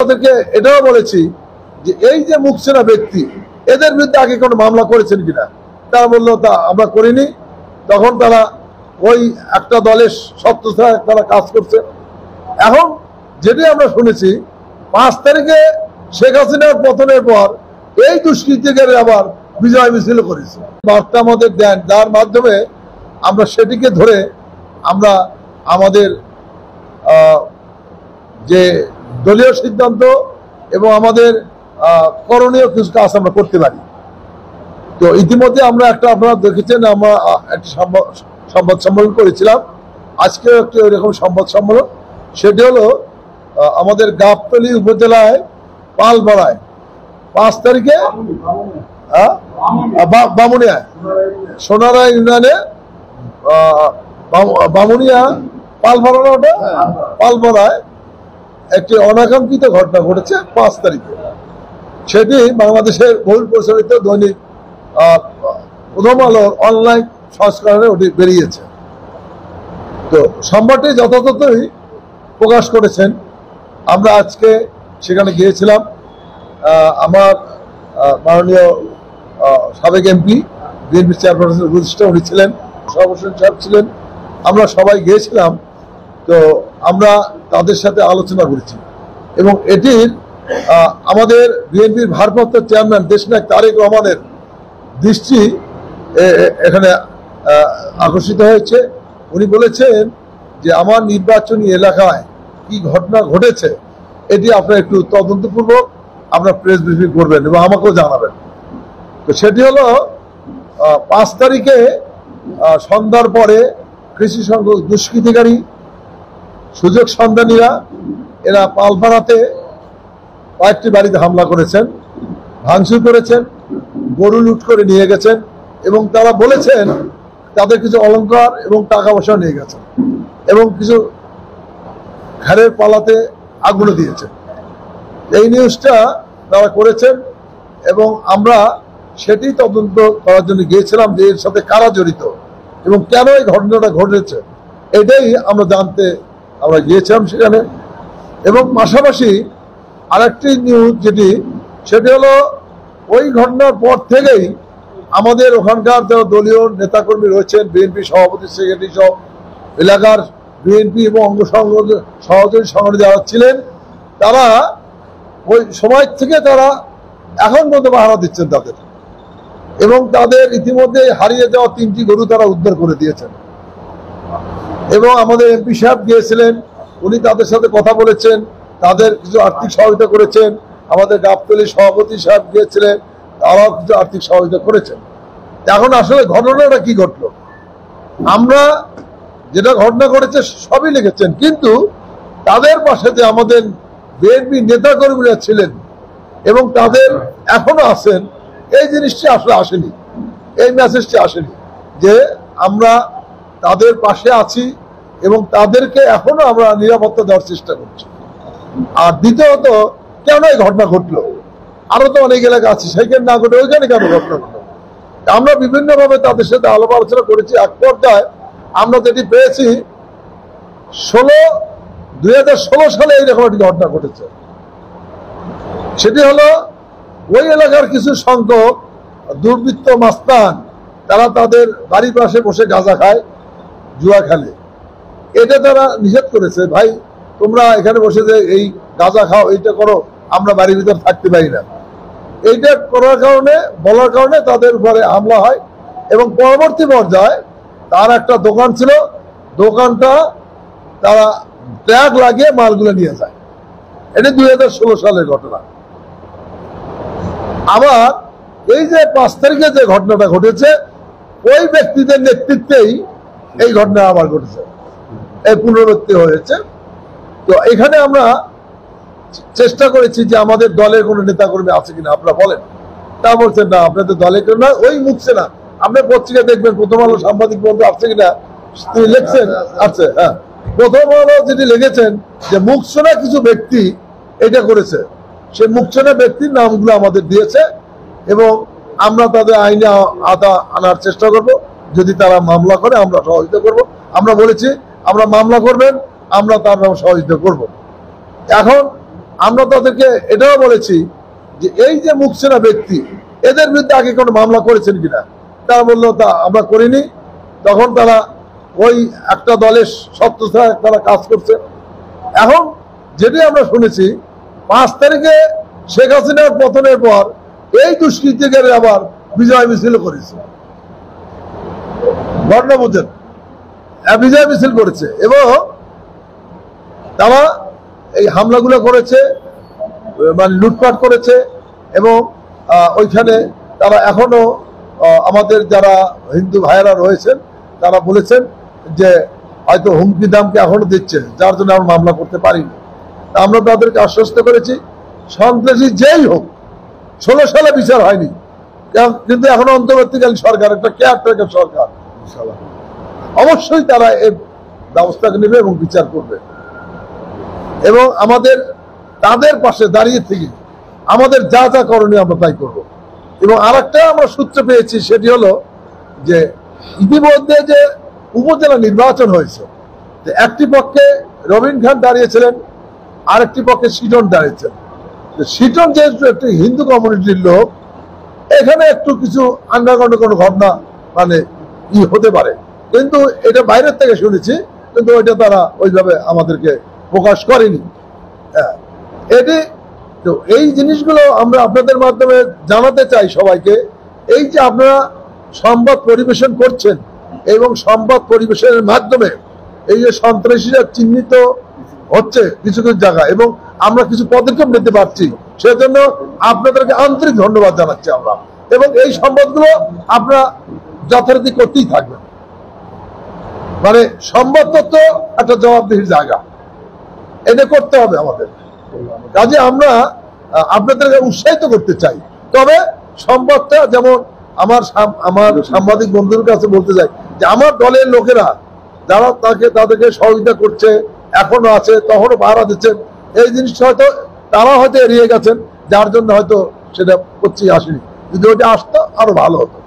তাদেরকে এটাও বলেছি যে এই যে মুখসেনা ব্যক্তি এদের বিরুদ্ধে আগে কোনো মামলা করেছেন কিনা। তারা বললো তা আমরা করিনি। তখন তারা ওই একটা দলের সত্যতায় তারা কাজ করছে। এখন যেটি আমরা শুনেছি 5 তারিখে শেখ হাসিনার পতনের পর এই দুষ্কৃতিকারী আবার বিজয় মিছিল করেছে। বার্তা আমাদের দেন, যার মাধ্যমে আমরা সেটিকে ধরে আমরা আমাদের যে দলীয় সিদ্ধান্ত এবং আমাদের করণীয় কিছু কাজ আমরা করতে পারি। তো ইতিমধ্যে আমরা আপনারা দেখেছেন আমরা একটা সংবাদ সম্মেলন করেছিলাম। আজকেও একটি ওইরকম সংবাদ সম্মেলন, সেটি হলো আমাদের গাবতলী উপজেলায় পালপাড়ায় 5 তারিখে বামুনিয়া সোনারা ইউনিয়নে বামুনিয়া পালপাড়ায় একটি অনাকাঙ্ক্ষিত ঘটনা ঘটেছে 5 তারিখে। সেটি বাংলাদেশের বহুল প্রচলিত দৈনিক প্রথম আলোর অনলাইন সংস্করণে ওটি বেরিয়েছে। তো সংবাদটি যথাযথই প্রকাশ করেছেন। আমরা আজকে সেখানে গিয়েছিলাম। আমার মাননীয় সাবেক এমপি বিএনপি চেয়ারপারসন উপদেষ্টা উনি ছিলেন, সভাপতি সাহেব ছিলেন, আমরা সবাই গিয়েছিলাম। তো আমরা তাদের সাথে আলোচনা করেছি এবং এটির আমাদের বিএনপির ভারপ্রাপ্ত চেয়ারম্যান দেশনায়ক তারেক রহমানের দৃষ্টি এখানে আকর্ষিত হয়েছে। উনি বলেছেন যে আমার নির্বাচনী এলাকায় কি ঘটনা ঘটেছে এটি আপনারা একটু তদন্তপূর্বক আপনারা প্রেস ব্রিফিং করবেন এবং আমাকেও জানাবেন। তো সেটি হলো 5 তারিখে সন্ধ্যার পরে কৃষি সংঘ দুষ্কৃতিকারী সুযোগ সন্ধানীরা এরা পালপাড়াতে কয়েকটি বাড়িতে হামলা করেছেন, ভাঙচুর করেছেন, গরু লুট করে নিয়ে গেছেন এবং তারা বলেছেন তাদের কিছু অলংকার এবং টাকা পয়সা নিয়ে গেছেন এবং কিছু ঘরের পালাতে আগুন দিয়েছেন। এই নিউজটা তারা করেছেন এবং আমরা সেটি তদন্ত করার জন্য গিয়েছিলাম যে এর সাথে কারা জড়িত এবং কেন এই ঘটনাটা ঘটেছে এটাই আমরা জানতে আমরা গিয়েছিলাম সেখানে। এবং পাশাপাশি আরেকটি নিউজ সেটি হলো ওই ঘটনার পর থেকেই আমাদের ওখানকার যারা দলীয় নেতাকর্মী রয়েছেন, বিএনপি সভাপতি সেক্রেটারি সহ এলাকার বিএনপি এবং অঙ্গ সহযোগী সংগঠন যারা ছিলেন তারা ওই সময় থেকে তারা এখন পর্যন্ত পাহারা দিচ্ছেন তাদের, এবং তাদের ইতিমধ্যে হারিয়ে যাওয়া 3টি গরু তারা উদ্ধার করে দিয়েছেন। এবং আমাদের এমপি সাহেব গিয়েছিলেন, উনি তাদের সাথে কথা বলেছেন, তাদের কিছু আর্থিক সহযোগিতা করেছেন। আমাদের গাবতলী সভাপতি সাহেব গিয়েছিলেন, তারাও কিছু আর্থিক সহযোগিতা করেছেন। এখন আসলে ঘটনাটা কি ঘটলো, আমরা যেটা ঘটনা ঘটেছে সবই লিখেছেন, কিন্তু তাদের পাশে যে আমাদের বিএনপি নেতাকর্মীরা ছিলেন এবং তাদের এখনো আছেন, এই জিনিসটি আসলে আসেনি, এই মেসেজটি আসেনি যে আমরা তাদের পাশে আছি এবং তাদেরকে এখনো আমরা নিরাপত্তা দেওয়ার চেষ্টা করছি। আর দ্বিতীয়ত কেন এই ঘটনা ঘটলো, আরো তো অনেক এলাকা আছে সেখানে না ঘটে ওইখানে কেন ঘটনা ঘটলো, আমরা বিভিন্নভাবে তাদের সাথে আলাপ আলোচনা করেছি। এক পর্যায়ে আমরা যেটি পেয়েছি 2016 সালে এইরকম একটি ঘটনা ঘটেছে। সেটি হলো ওই এলাকার কিছু সংখ্যক দুর্বৃত্ত মাস্তান তারা তাদের বাড়ির পাশে বসে গাঁজা খায়, জুয়া খেলে। এটা তারা নিষেধ করেছে, ভাই তোমরা এখানে বসে যে এই গাঁজা খাও এইটা করো, আমরা বাড়ির ভিতর থাকতে পারি না। এইটা করার কারণে বলার কারণে তাদের উপরে হামলা হয় এবং পরবর্তী পর্যায়ে তার একটা দোকান ছিল, দোকানটা তারা ট্যাগ লাগিয়ে মালগুলো নিয়ে যায়। এটা 2016 সালের ঘটনা। আবার এই যে 5 তারিখে যে ঘটনাটা ঘটেছে ওই ব্যক্তিদের নেতৃত্বেই এই ঘটনা আবার ঘটেছে, এই পুনরাবৃত্তি হয়েছে। তো এখানে আমরা চেষ্টা করেছি যে আমাদের দলের কোনো নেতাকর্মী আছে কিনা আপনারা বলেন, তা বলছেন না আপনাদের দলের কেউ না, ওই মুখছে না। আপনি পত্রিকা দেখবেন প্রথম আলো সাংবাদিক বন্ধু আছে কিনা, তিনি লিখছেন আছে, হ্যাঁ প্রথম আলো যেটি লিখেছেন যে মুখছেনা কিছু ব্যক্তি এটা করেছে, সেই মুখছেনা ব্যক্তির নামগুলো আমাদের দিয়েছে এবং আমরা তাদের আইনে আনার চেষ্টা করব। যদি তারা মামলা করে আমরা সহযোগিতা করব। আমরা বলেছি আমরা মামলা করবেন, আমরা তার সহযোগিতা করব। এখন আমরা তাদেরকে এটাও বলেছি যে এই যে মুখসেনা ব্যক্তি এদের বিরুদ্ধে আগে কোনো মামলা করেছেন কিনা, তারা বললো তা আমরা করিনি। তখন তারা ওই একটা দলের সত্যতায় তারা কাজ করছে। এখন যেটি আমরা শুনেছি 5 তারিখে শেখ হাসিনার পতনের পর এই দুষ্কৃতিকারী আবার বিজয় মিছিল করেছে, ঘটনা বুঝেন, বিজয় মিছিল করেছে এবং তারা এই হামলাগুলো করেছে, মানে লুটপাট করেছে এবং ওইখানে তারা এখনো আমাদের যারা হিন্দু ভাইয়েরা রয়েছেন তারা বলেছেন যে হয়তো হুমকি দামকে এখনো দিচ্ছে, যার জন্য আমরা মামলা করতে পারিনি। আমরা তাদেরকে আশ্বস্ত করেছি সন্ত্রাসী যেই হোক, 16 সালে বিচার হয়নি, কিন্তু এখনো অন্তর্বর্তীকালীন সরকার, একটা কেয়ারটেকার সরকার, অবশ্যই তারা এর ব্যবস্থা নেবে এবং বিচার করবে এবং আমাদের তাদের পাশে দাঁড়িয়ে থেকে আমাদের যা যা করণীয় আমরা তাই করবো। এবং আরেকটা আমরা সূত্র পেয়েছি, সেটি হলো যে ইতিমধ্যে যে উপজেলা নির্বাচন হয়েছে, একটি পক্ষে রবিন খান দাঁড়িয়েছিলেন, আরেকটি পক্ষে সিটন দাঁড়িয়েছেন। সিটন যেহেতু একটি হিন্দু কমিউনিটির লোক, এখানে একটু কিছু আন্ডারগ্রাউন্ডে কোনো ঘটনা মানে হতে পারে, কিন্তু এটা বাইরের থেকে শুনেছি, কিন্তু ওইটা তারা ওইভাবে আমাদেরকে প্রকাশ করেনি। এটি তো এই জিনিসগুলো আমরা আপনাদের মাধ্যমে জানাতে চাই সবাইকে। এই যে আপনারা সংবাদ পরিবেশন করছেন এবং সংবাদ পরিবেশনের মাধ্যমে এই যে সন্ত্রাসীরা চিহ্নিত হচ্ছে কিছু কিছু জায়গায় এবং আমরা কিছু পদক্ষেপ নিতে পারছি, সেজন্য আপনাদেরকে আন্তরিক ধন্যবাদ জানাচ্ছি আমরা। এবং এই সংবাদগুলো আপনারা যথারীতি করতেই থাকবেন। মানে সংবাদ তথ্য একটা জবাবদিহির জায়গা, এটা করতে হবে আমাদের। কাজে আমরা আপনাদেরকে উৎসাহিত করতে চাই, তবে সংবাদটা যেমন আমার সাংবাদিক বন্ধুদের কাছে বলতে চাই যে আমার দলের লোকেরা যারা তাদেরকে সহযোগিতা করছে, এখনো আছে, তখনও পাহারা দিচ্ছেন, এই জিনিসটা হয়তো তারা হয়তো এড়িয়ে গেছেন, যার জন্য হয়তো সেটা করছি আসেনি। যদি ওটা আসতো আরো ভালো হতো।